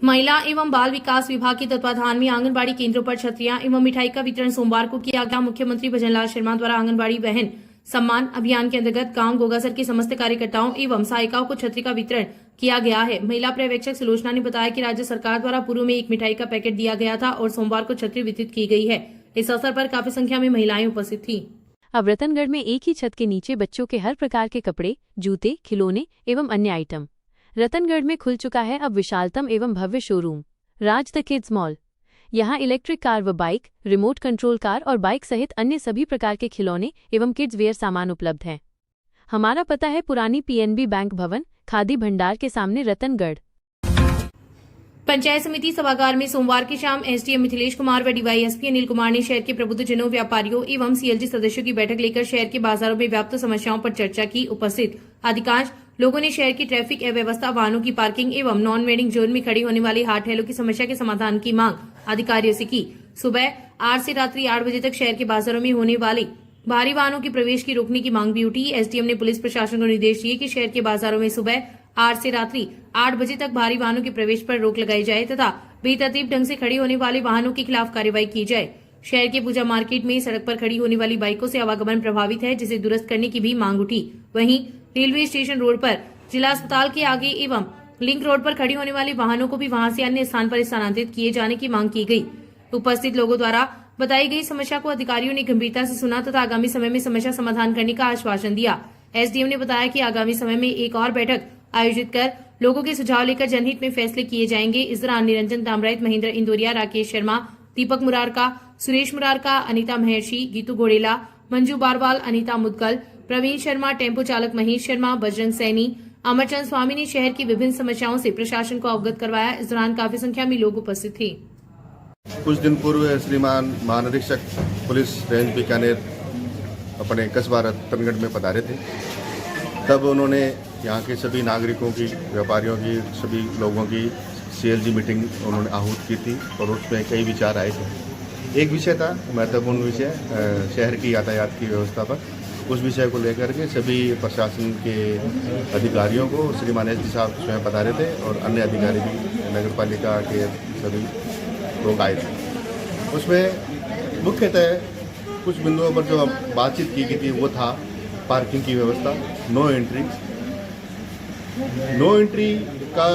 महिला एवं बाल विकास विभाग के तत्वाधान में आंगनबाड़ी केंद्रों पर छतरियां एवं मिठाई का वितरण सोमवार को किया गया। मुख्यमंत्री भजनलाल शर्मा द्वारा आंगनबाड़ी बहन सम्मान अभियान के अंतर्गत गांव गोगासर के समस्त कार्यकर्ताओं एवं सहायिकाओं को छतरी का वितरण किया गया है। महिला पर्यवेक्षक सुलोचना ने बताया कि राज्य सरकार द्वारा पूर्व में एक मिठाई का पैकेट दिया गया था और सोमवार को छतरी वितरित की गई है। इस अवसर पर काफी संख्या में महिलाएं उपस्थित थी। अब रतनगढ़ में एक ही छत के नीचे बच्चों के हर प्रकार के कपड़े, जूते, खिलौने एवं अन्य आइटम। रतनगढ़ में खुल चुका है अब विशालतम एवं भव्य showroom Raj the kids mall. यहाँ इलेक्ट्रिक कार व बाइक, रिमोट कंट्रोल कार और बाइक सहित अन्य सभी प्रकार के खिलौने एवं किड्स वेयर सामान उपलब्ध हैं। हमारा पता है पुरानी पीएनबी बैंक भवन, खादी भंडार के सामने, रतनगढ़। पंचायत समिति सभागार में सोमवार की शाम एसडीएम मिथिलेश कुमार व डीवाईएसपी अनिल कुमार ने शहर के प्रबुद्धजनों, व्यापारियों एवं सीएलजी सदस्यों की बैठक लेकर शहर के बाजारों में व्याप्त समस्याओं पर चर्चा की। उपस्थित अधिकांश लोगों ने शहर की ट्रैफिक अव्यवस्था, वाहनों की पार्किंग एवं नॉन वेंडिंग जोन में खड़ी होने वाली हाट ठेलों की समस्या के समाधान की मांग अधिकारियों से की। सुबह 8 से रात्रि 8 बजे तक शहर के बाजारों में होने वाले भारी वाहनों की प्रवेश की रोकने की मांग भी उठी। एसडीएम ने पुलिस प्रशासन को निर्देश दिए कि शहर के बाजारों में सुबह 8 से रात्रि 8 बजे तक भारी वाहनों के प्रवेश पर रोक लगाई जाए तथा बेतरतीब ढंग से खड़ी होने वाले वाहनों के खिलाफ कार्रवाई की जाए। शहर के पूजा मार्केट में सड़क पर खड़ी होने वाली बाइकों से आवागमन प्रभावित है, जिसे दुरुस्त करने की भी मांग उठी। वहीं रेलवे स्टेशन रोड पर, जिला अस्पताल के आगे एवं लिंक रोड पर खड़ी होने वाले वाहनों को भी वहां से अन्य स्थान पर स्थानांतरित किए जाने की मांग की गई। उपस्थित लोगों द्वारा बताई गई समस्या को अधिकारियों ने गंभीरता से सुना तथा आगामी समय में समस्या समाधान करने का आश्वासन दिया। एसडीएम ने बताया कि आगामी समय में एक और बैठक आयोजित कर लोगों के सुझाव लेकर जनहित में फैसले किए जाएंगे। इस दौरान निरंजन दामराइत, महेंद्र इंदौरिया, राकेश शर्मा, दीपक मुरारका, सुरेश मुरारका, अनिता महर्षि, गीतू घोड़ेला, मंजू बारवाल, अनिता मुदगल, प्रवीण शर्मा, टेम्पो चालक महेश शर्मा, बजरंग सैनी, अमरचंद स्वामी ने शहर की विभिन्न समस्याओं से प्रशासन को अवगत करवाया। इस दौरान काफी संख्या में लोग उपस्थित थे। कुछ दिन पूर्व श्रीमान महानिरीक्षक पुलिस रेंज बीकानेर अपने कस्बा रतनगढ़ में पधारे थे। तब उन्होंने यहाँ के सभी नागरिकों की, व्यापारियों की, सभी लोगों की सीएलजी मीटिंग उन्होंने आहूत की थी और उसमें कई विचार आए थे। एक विषय था महत्वपूर्ण विषय, शहर की यातायात की व्यवस्था पर। उस विषय को लेकर के सभी प्रशासन के अधिकारियों को श्रीमान एसडी साहब स्वयं पधारे थे और अन्य अधिकारी भी, नगर पालिका के सभी लोग आए थे। उसमें मुख्यतः कुछ बिंदुओं पर जो बातचीत की गई थी वो था पार्किंग की व्यवस्था, नो एंट्री का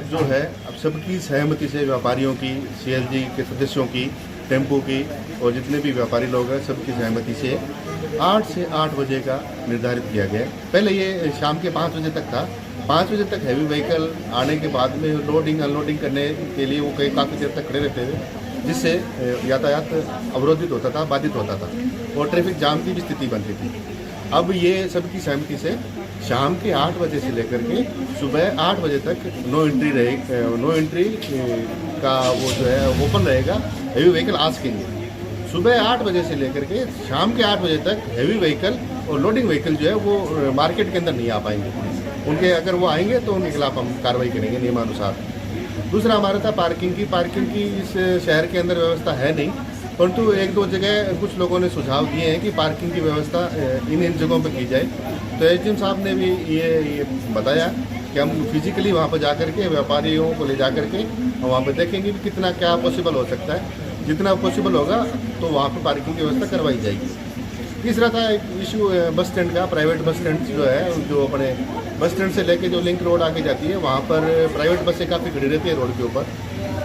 जो है अब सबकी सहमति से, व्यापारियों की, सीएलजी के सदस्यों की, टेम्पो की और जितने भी व्यापारी लोग हैं सबकी सहमति से 8 से 8 बजे का निर्धारित किया गया। पहले ये शाम के 5 बजे तक था। 5 बजे तक हैवी व्हीकल आने के बाद में लोडिंग अनलोडिंग करने के लिए वो काफ़ी देर तक खड़े रहते थे, जिससे यातायात अवरोधित होता था, बाधित होता था और ट्रैफिक जाम की भी स्थिति बनती थी। अब ये सबकी सहमति से शाम के 8 बजे से लेकर के सुबह 8 बजे तक नो एंट्री का वो जो है ओपन रहेगा। हैवी व्हीकल आ सकेंगे। सुबह 8 बजे से लेकर के शाम के 8 बजे तक हैवी व्हीकल और लोडिंग व्हीकल जो है वो मार्केट के अंदर नहीं आ पाएंगे। उनके अगर वो आएंगे तो उनके खिलाफ हम कार्रवाई करेंगे नियमानुसार। दूसरा हमारा था पार्किंग की इस शहर के अंदर व्यवस्था है नहीं, परंतु 1-2 जगह कुछ लोगों ने सुझाव दिए हैं कि पार्किंग की व्यवस्था इन जगहों पर की जाए। तो एसडीएम साहब ने भी ये बताया कि हम फिजिकली वहाँ पर जाकर के व्यापारियों को ले जाकर के वहाँ पर देखेंगे कि कितना क्या पॉसिबल हो सकता है। जितना पॉसिबल होगा तो वहाँ पर पार्किंग की व्यवस्था करवाई जाएगी। तीसरा था एक इशू बस स्टैंड का। प्राइवेट बस स्टैंड जो है, जो अपने बस स्टैंड से लेके जो लिंक रोड आगे जाती है, वहाँ पर प्राइवेट बसें काफ़ी खड़ी रहती है रोड के ऊपर।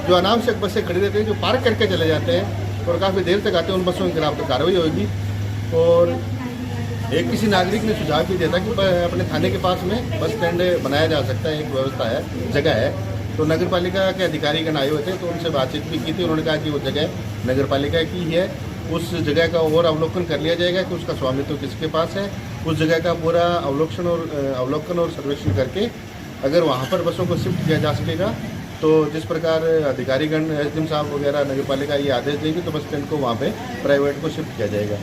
जो अनावश्यक बसें खड़ी रहती हैं, जो पार्क करके चले जाते हैं और काफ़ी देर तक आते हैं, उन बसों के खिलाफ तो कार्रवाई होगी। और एक किसी नागरिक ने सुझाव भी दिया था कि अपने थाने के पास में बस स्टैंड बनाया जा सकता है, एक व्यवस्था है, जगह है। तो नगर पालिका के अधिकारीगण आए हुए थे, तो उनसे बातचीत भी की थी। उन्होंने कहा कि वो जगह नगर पालिका की है, उस जगह का और अवलोकन कर लिया जाएगा कि उसका स्वामित्व किसके पास है। उस जगह का पूरा अवलोकन और सर्वेक्षण करके अगर वहाँ पर बसों को शिफ्ट किया जा सकेगा, तो जिस प्रकार अधिकारीगण, एसडीएम साहब वगैरह नगर पालिका ये आदेश देंगे तो बस स्टैंड को वहाँ पे प्राइवेट को शिफ्ट किया जाएगा।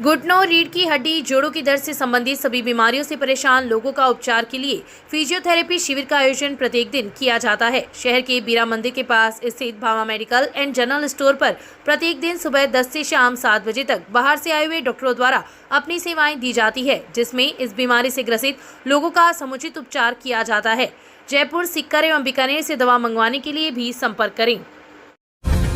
घुटनों, रीढ़ की हड्डी, जोड़ों की दर्द से संबंधित सभी बीमारियों से परेशान लोगों का उपचार के लिए फिजियोथेरेपी शिविर का आयोजन प्रत्येक दिन किया जाता है। शहर के बीरा मंदिर के पास स्थित भावा मेडिकल एंड जनरल स्टोर पर प्रत्येक दिन सुबह 10 से शाम 7 बजे तक बाहर से आए हुए डॉक्टरों द्वारा अपनी सेवाएं दी जाती है, जिसमें इस बीमारी से ग्रसित लोगों का समुचित उपचार किया जाता है। जयपुर, सीकर एवं बीकानेर से दवा मंगवाने के लिए भी संपर्क करें।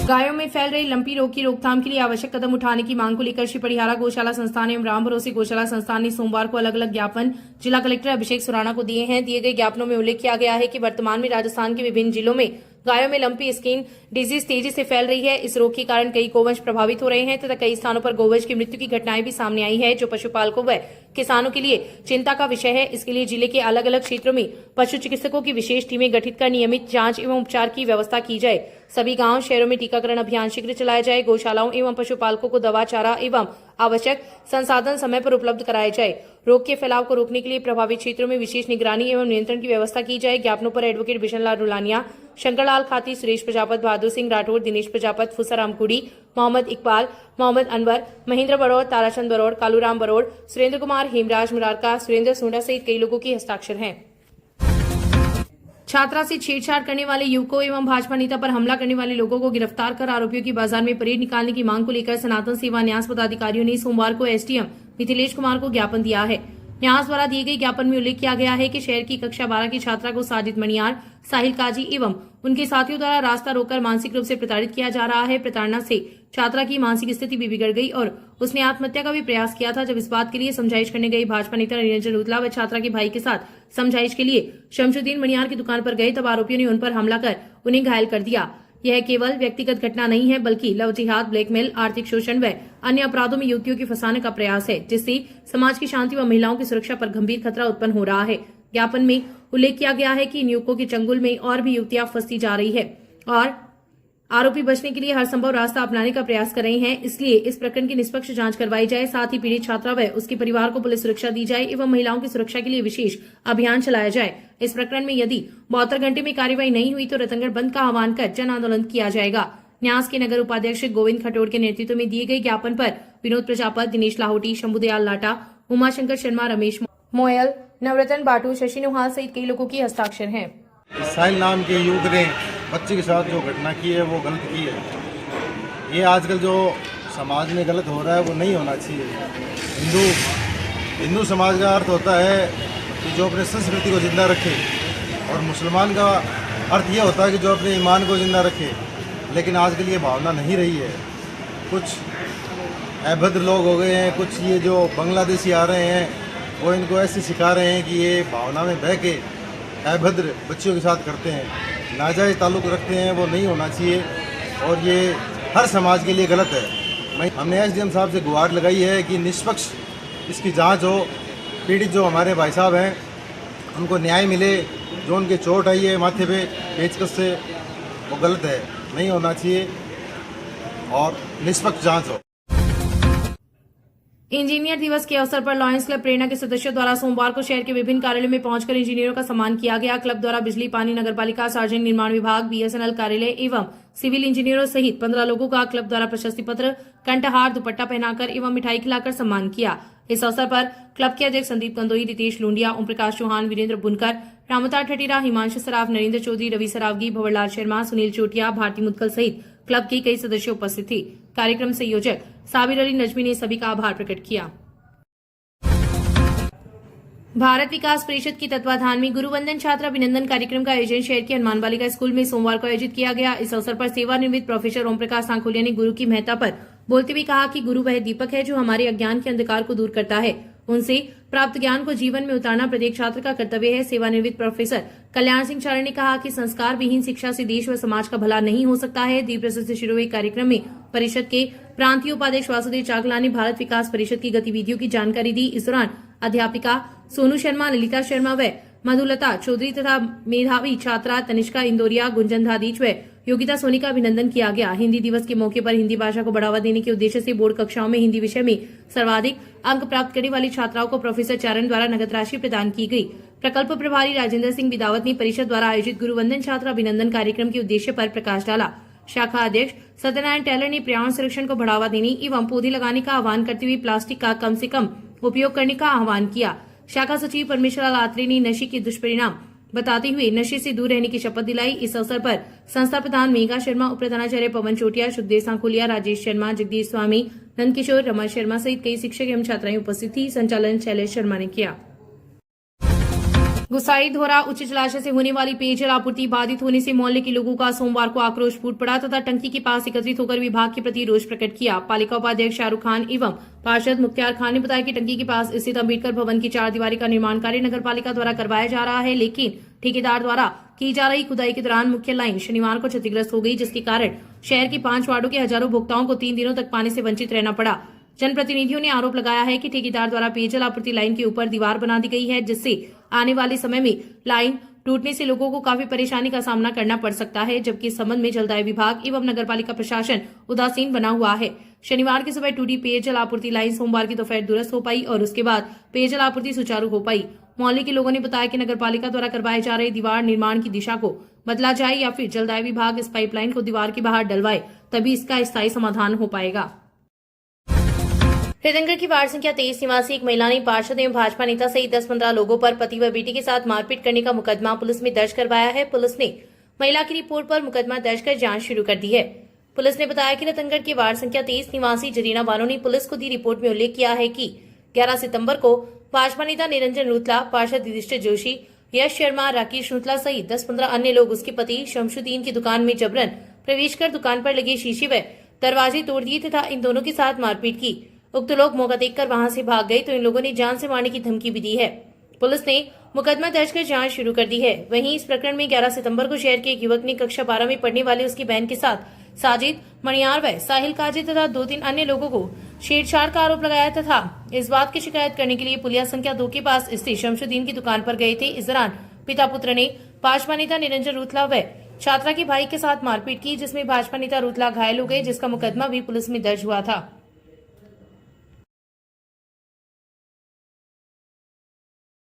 गायों में फैल रही लंपी रोग की रोकथाम के लिए आवश्यक कदम उठाने की मांग को लेकर श्री परिहारा गौशाला संस्थान एवं राम भरोसे गौशाला संस्थान ने सोमवार को अलग अलग ज्ञापन जिला कलेक्टर अभिषेक सुराणा को दिए हैं। दिए गए ज्ञापनों में उल्लेख किया गया है कि वर्तमान में राजस्थान के विभिन्न जिलों में गायों में लंपी स्किन डिजीज तेजी से फैल रही है। इस रोग के कारण कई गोवंश प्रभावित हो रहे हैं तथा कई स्थानों पर गोवंश की मृत्यु की घटनाएं भी सामने आई है, जो पशुपालकों व किसानों के लिए चिंता का विषय है। इसके लिए जिले के अलग अलग क्षेत्रों में पशु चिकित्सकों की विशेष टीमें गठित कर नियमित जांच एवं उपचार की व्यवस्था की जाए। सभी गांव शहरों में टीकाकरण अभियान शीघ्र चलाया जाए। गौशालाओं एवं पशुपालकों को दवा, चारा एवं आवश्यक संसाधन समय पर उपलब्ध कराए जाए। रोग के फैलाव को रोकने के लिए प्रभावित क्षेत्रों में विशेष निगरानी एवं नियंत्रण की व्यवस्था की जाए। ज्ञापनों पर एडवोकेट बिशनलाल रुलानिया, शंकरलाल खाती, सुरेश प्रजापत, बहादुर सिंह राठौर, दिनेश प्रजापत, फुसराम कुड़ी, मोहम्मद इकबाल, मोहम्मद अनवर, महेंद्र बरोड़, ताराचंद बरोड़, कालूराम बरोड़, सुरेंद्र कुमार, हेमराज मुरारका, सुरेंद्र सोंडा सहित कई लोगों के हस्ताक्षर हैं। छात्रा से छेड़छाड़ करने वाले युवकों एवं भाजपा नेता पर हमला करने वाले लोगों को गिरफ्तार कर आरोपियों की बाजार में परेड निकालने की मांग को लेकर सनातन सेवा न्यास पदाधिकारियों ने सोमवार को एसडीएम मिथिलेश कुमार को ज्ञापन दिया है। न्यास द्वारा दिए गए ज्ञापन में उल्लेख किया गया है कि शहर की कक्षा 12 की छात्रा को साजिद मणियार, साहिल काजी एवं उनके साथियों द्वारा रास्ता रोककर मानसिक रूप से प्रताड़ित किया जा रहा है। प्रताड़ना से छात्रा की मानसिक स्थिति भी बिगड़ गई और उसने आत्महत्या का भी प्रयास किया था। जब इस बात के लिए समझाइश करने गई भाजपा नेता निरंजन रुदला व छात्रा के भाई के साथ समझाइश के लिए शमशुद्दीन मणियार की दुकान पर गए, तब आरोपियों ने उन पर हमला कर उन्हें घायल कर दिया। यह केवल व्यक्तिगत घटना नहीं है, बल्कि लव जिहाद, ब्लैकमेल, आर्थिक शोषण व अन्य अपराधों में युवतियों की फंसाने का प्रयास है, जिससे समाज की शांति व महिलाओं की सुरक्षा पर गंभीर खतरा उत्पन्न हो रहा है। ज्ञापन में उल्लेख किया गया है कि इन युवकों के चंगुल में और भी युवतियां फंसती जा रही है और आरोपी बचने के लिए हर संभव रास्ता अपनाने का प्रयास कर रहे हैं। इसलिए इस प्रकरण की निष्पक्ष जांच करवाई जाए। साथ ही पीड़ित छात्रा व उसके परिवार को पुलिस सुरक्षा दी जाए एवं महिलाओं की सुरक्षा के लिए विशेष अभियान चलाया जाए। इस प्रकरण में यदि 72 घंटे में कार्रवाई नहीं हुई तो रतनगढ़ बंद का आह्वान कर जन आंदोलन किया जाएगा। न्यास के नगर उपाध्यक्ष गोविंद खटोड़ के नेतृत्व में दिए गए ज्ञापन पर विनोद प्रजापत, दिनेश लाहौटी, शंभुदयाल लाटा, उमाशंकर शर्मा, रमेश मोयल, नवरतन बाटू, शशि नुहाल सहित कई लोगों की हस्ताक्षर हैं। साहिल नाम के युवक ने बच्चे के साथ जो घटना की है वो गलत की है। ये आजकल जो समाज में गलत हो रहा है वो नहीं होना चाहिए। हिंदू समाज का अर्थ होता है कि जो अपने संस्कृति को जिंदा रखे और मुसलमान का अर्थ ये होता है कि जो अपने ईमान को जिंदा रखे। लेकिन आजकल ये भावना नहीं रही है। कुछ अभद्र लोग हो गए हैं, कुछ ये जो बांग्लादेशी आ रहे हैं वो इनको ऐसे सिखा रहे हैं कि ये भावना में बह के अभद्र बच्चियों के साथ करते हैं, नाजायज़ ताल्लुक़ रखते हैं। वो नहीं होना चाहिए और ये हर समाज के लिए गलत है। हमने एसडीएम साहब से गुहार लगाई है कि निष्पक्ष इसकी जांच हो। पीड़ित जो हमारे भाई साहब हैं उनको न्याय मिले। जो उनके चोट आई है माथे पे पेचकस से, वो गलत है, नहीं होना चाहिए और निष्पक्ष जांच हो। इंजीनियर दिवस के अवसर पर लॉयंस क्लब प्रेरणा के सदस्यों द्वारा सोमवार को शहर के विभिन्न कार्यालयों में पहुंचकर इंजीनियरों का सम्मान किया गया। क्लब द्वारा बिजली, पानी, नगरपालिका, सार्वजनिक निर्माण विभाग, बीएसएनएल कार्यालय एवं सिविल इंजीनियरों सहित 15 लोगों का क्लब द्वारा प्रशस्ति पत्र, कंठहार, दुपट्टा पहनाकर एवं मिठाई खिलाकर सम्मान किया। इस अवसर पर क्लब के अध्यक्ष संदीप कंदोई, रितेश लूंडिया, ओम प्रकाश चौहान, वीरेंद्र बुनकर, रामतार ठटीरा, हिमांशु सराफ, नरेंद्र चौधरी, रवि सरावगी, भंवरलाल शर्मा, सुनील चोटिया, भारती मुदगल सहित क्लब के कई सदस्य उपस्थित थे। कार्यक्रम संयोजक साबिर अली नजमी ने सभी का आभार प्रकट किया। भारत विकास परिषद के तत्वाधान में गुरुवंदन छात्र अभिनंदन कार्यक्रम का आयोजन शहर के हनुमान बालिका स्कूल में सोमवार को आयोजित किया गया। इस अवसर पर सेवानिवृत्त प्रोफेसर ओम प्रकाश सांखोलिया ने गुरु की महत्ता पर बोलते हुए कहा कि गुरु वह दीपक है जो हमारे अज्ञान के अंधकार को दूर करता है। उनसे प्राप्त ज्ञान को जीवन में उतारना प्रत्येक छात्र का कर्तव्य है। सेवानिवृत्त प्रोफेसर कल्याण सिंह चारण ने कहा कि संस्कार विहीन शिक्षा से देश व समाज का भला नहीं हो सकता है। दीप प्रज्वलित से शुरू हुए कार्यक्रम में परिषद के प्रांतीय उपाध्यक्ष वासुदेव चाकला ने भारत विकास परिषद की गतिविधियों की जानकारी दी। इस दौरान अध्यापिका सोनू शर्मा, ललिता शर्मा व मधुलता चौधरी तथा मेधावी छात्रा तनिष्का इंदौरिया, गुंजन धादीच व योगिता सोनी का अभिनंदन किया गया। हिंदी दिवस के मौके पर हिंदी भाषा को बढ़ावा देने के उद्देश्य से बोर्ड कक्षाओं में हिंदी विषय में सर्वाधिक अंक प्राप्त करने वाली छात्राओं को प्रोफेसर चारण द्वारा नगद राशि प्रदान की गई। प्रकल्प प्रभारी राजेंद्र सिंह बिदावत ने परिषद द्वारा आयोजित गुरुवंदन छात्र अभिनंदन कार्यक्रम के उद्देश्य पर प्रकाश डाला। शाखा अध्यक्ष सत्यनारायण टेलर ने पर्यावरण संरक्षण को बढ़ावा देने एवं पौधे लगाने का आह्वान करते हुए प्लास्टिक का कम से कम उपयोग करने का आह्वान किया। शाखा सचिव परमेश्वरलाल आत्रे ने नशे के दुष्परिणाम बताते हुए नशे से दूर रहने की शपथ दिलाई। इस अवसर पर संस्था प्रधान मेघा शर्मा, उप प्रधानाचार्य पवन चोटिया, सुखदेव सांखोलिया, राजेश शर्मा, जगदीश स्वामी, नंदकिशोर, रमा शर्मा सहित कई शिक्षक एवं छात्राएं उपस्थित थी। संचालन शैलेश शर्मा ने किया। गुसाई धोरा उच्च जलाशय से होने वाली पेयजल आपूर्ति बाधित होने से मोहल्ले के लोगों का सोमवार को आक्रोश फूट पड़ा तथा टंकी के पास एकत्रित होकर विभाग के प्रति रोष प्रकट किया। पालिका उपाध्यक्ष शाहरुख खान एवं पार्षद मुख्तार खान ने बताया कि टंकी के पास स्थित अम्बेडकर भवन की 4 दीवारी का निर्माण कार्य नगर पालिका द्वारा करवाया जा रहा है, लेकिन ठेकेदार द्वारा की जा रही खुदाई के दौरान मुख्य लाइन शनिवार को क्षतिग्रस्त हो गई, जिसके कारण शहर के 5 वार्डों के हजारों भुगताओं को 3 दिनों तक पानी से वंचित रहना पड़ा। जनप्रतिनिधियों ने आरोप लगाया है कि ठेकेदार द्वारा पेयजल आपूर्ति लाइन के ऊपर दीवार बना दी गई है, जिससे आने वाले समय में लाइन टूटने से लोगों को काफी परेशानी का सामना करना पड़ सकता है, जबकि इस संबंध में जलदाय विभाग एवं नगरपालिका प्रशासन उदासीन बना हुआ है। शनिवार की सुबह टूटी पेयजल आपूर्ति लाइन सोमवार की दोपहर दुरुस्त हो पाई और उसके बाद पेयजल आपूर्ति सुचारू हो पाई। मोहल्ले के लोगों ने बताया कि नगरपालिका द्वारा करवाए जा रहे दीवार निर्माण की दिशा को बदला जाए या फिर जलदाय विभाग इस पाइपलाइन को दीवार के बाहर डलवाए, तभी इसका स्थायी समाधान हो पाएगा। हृदयनगर की वार्ड संख्या 23 निवासी एक महिला ने पार्षद एवं भाजपा नेता सहित 10-15 लोगों पर पति व बेटी के साथ मारपीट करने का मुकदमा पुलिस में दर्ज करवाया है। पुलिस ने महिला की रिपोर्ट पर मुकदमा दर्ज कर जांच शुरू कर दी है। पुलिस ने बताया कि रतनगढ़ के वार्ड संख्या 23 निवासी जरीना बानो ने पुलिस को दी रिपोर्ट में उल्लेख किया है कि 11 सितंबर को भाजपा नेता निरंजन रूतला, पार्षद युधिष्ठिर जोशी, यश शर्मा, राकेश रूतला सहित 10-15 अन्य लोग उसके पति शमशुद्दीन की दुकान में जबरन प्रवेश कर दुकान पर लगे शीशे व दरवाजे तोड़ दिए तथा इन दोनों के साथ मारपीट की। उक्त लोग मौका देखकर वहां से भाग गए तो इन लोगों ने जान से मारने की धमकी भी दी है। पुलिस ने मुकदमा दर्ज कर जांच शुरू कर दी है। वहीं इस प्रकरण में 11 सितंबर को शहर के एक युवक ने कक्षा 12 में पढ़ने वाले उसकी बहन के साथ साजिद मणियार व साहिल काजी तथा 2-3 अन्य लोगों को छेड़छाड़ का आरोप लगाया तथा इस बात की शिकायत करने के लिए पुलिया संख्या 2 के पास स्थित शमशुद्दीन की दुकान पर गए थे। इस दौरान पिता पुत्र ने भाजपा नेता निरंजन रूतला व छात्रा के भाई के साथ मारपीट की, जिसमें भाजपा नेता रूतला घायल हो गए, जिसका मुकदमा भी पुलिस में दर्ज हुआ था।